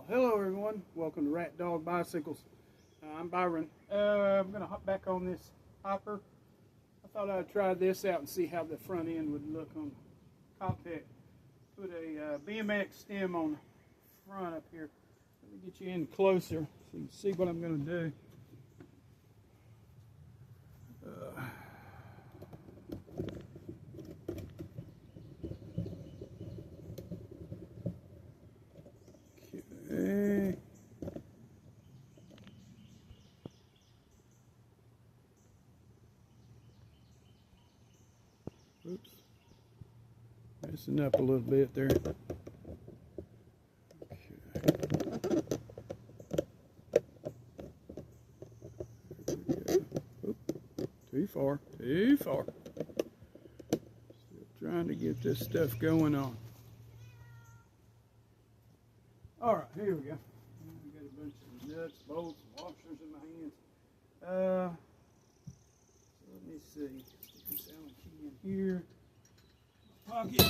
Well, hello everyone. Welcome to Rat Dog Bicycles. I'm Byron. I'm going to hop back on this hopper. I thought I'd try this out and see how the front end would look on the cockpit. Put a BMX stem on the front up here. Let me get you in closer so you can see what I'm going to do. Okay. Oops. Messing up a little bit there. Too far, too far. Still trying to get this stuff going on. All right, here we go. I got a bunch of nuts, bolts, washers in my hands. So let me see. Stick this Allen key in here. Pocket.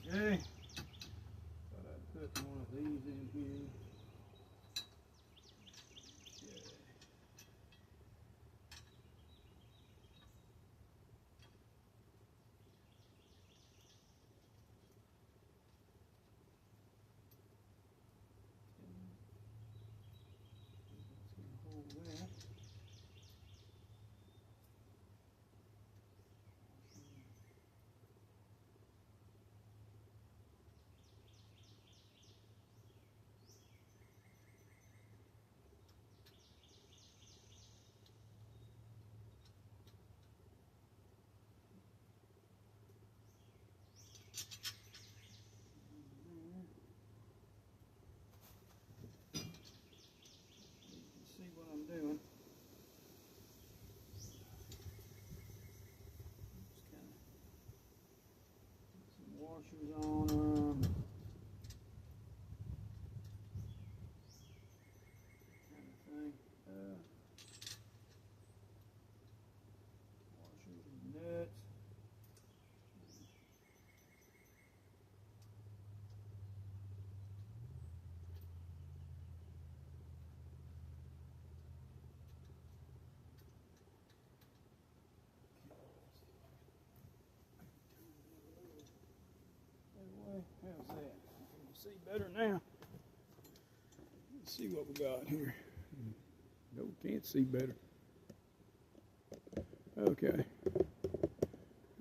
Okay. Thought I'd put one of these in here. See what I'm doing. Just kind of put some washers on them. Kind of thing. Washers and nuts. How's that? Can you see better now? Let's see what we got here. No, can't see better. Okay.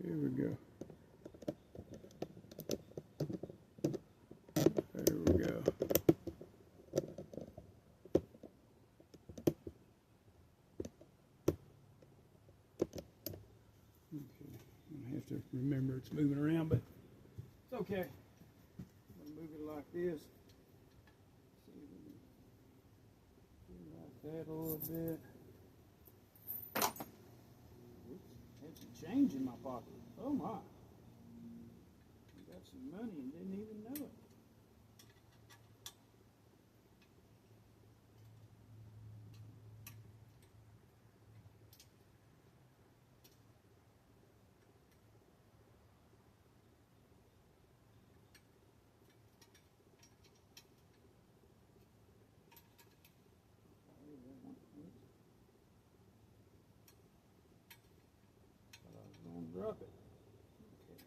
Here we go. There we go. Okay. I have to remember it's moving around, but it's okay. I'm gonna move it like this. See if we can do like that a little bit. Oops, had some change in my pocket. Oh my. I got some money and didn't even know it. Drop it. Okay.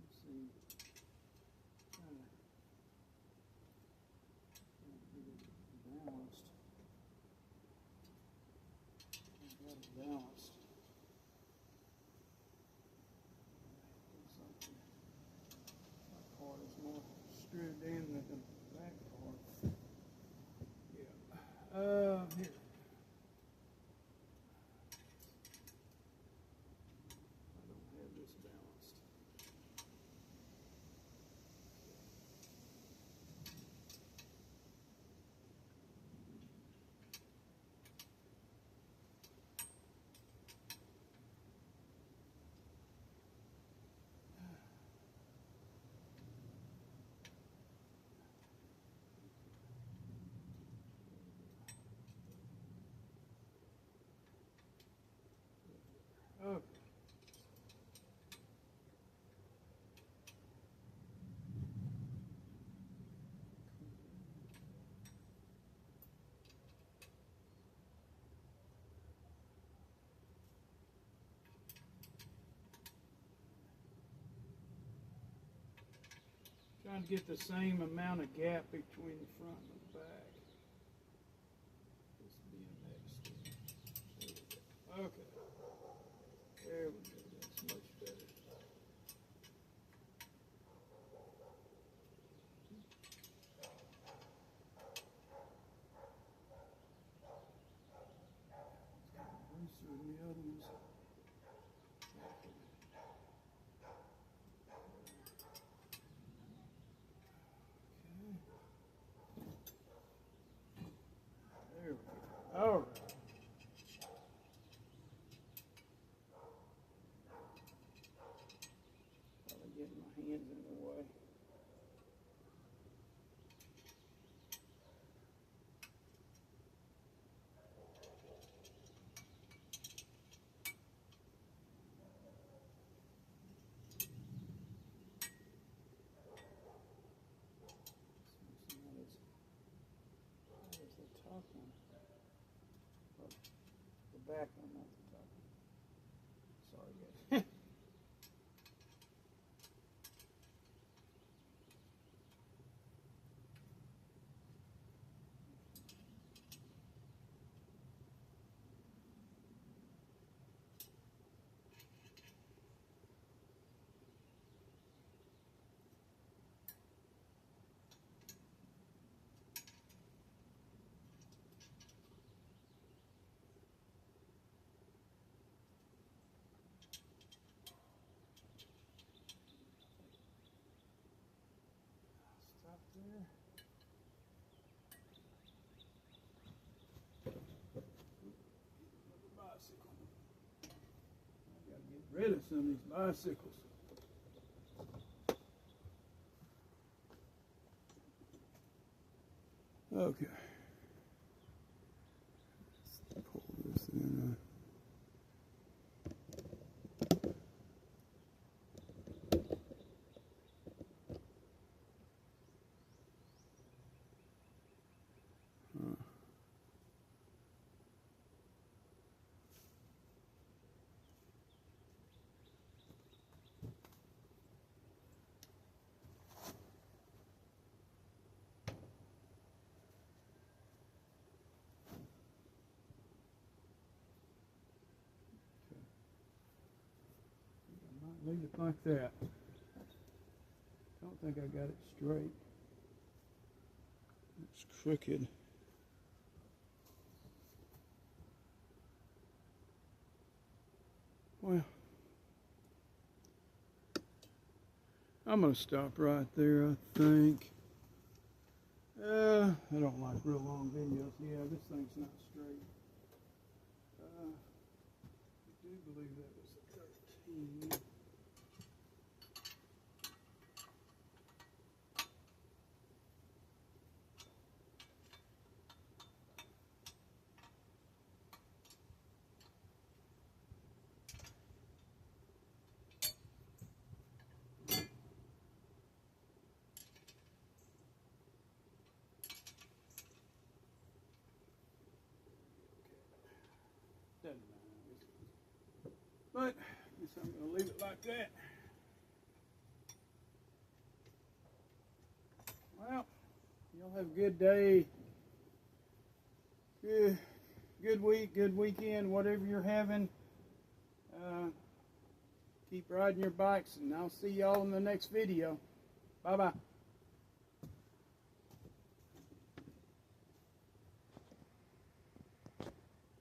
Let's see. Trying to get it balanced. I got it balanced. Looks like the part is more screwed in than the back part. Yeah. Here. I don't have this balanced. Trying to get the same amount of gap between the front and the back. This BMX thing. There we go. Okay. There we go. That's much better. It's kind of looser than the other ones. There we go. All right. Probably getting my hands in the way. That is the top one. Oh, the back one, not the top one. Sorry, guys. Stop there. Bicycle. I gotta get rid of some of these bicycles. Okay. Let's pull this in. Leave it like that. Don't think I got it straight. It's crooked. Well, I'm going to stop right there, I think. I don't like real long videos. Yeah, this thing's not straight. I do believe that was a 13. Doesn't matter. But I guess I'm going to leave it like that. Well, y'all have a good day. Good week, good weekend, whatever you're having. Keep riding your bikes, and I'll see y'all in the next video. Bye-bye.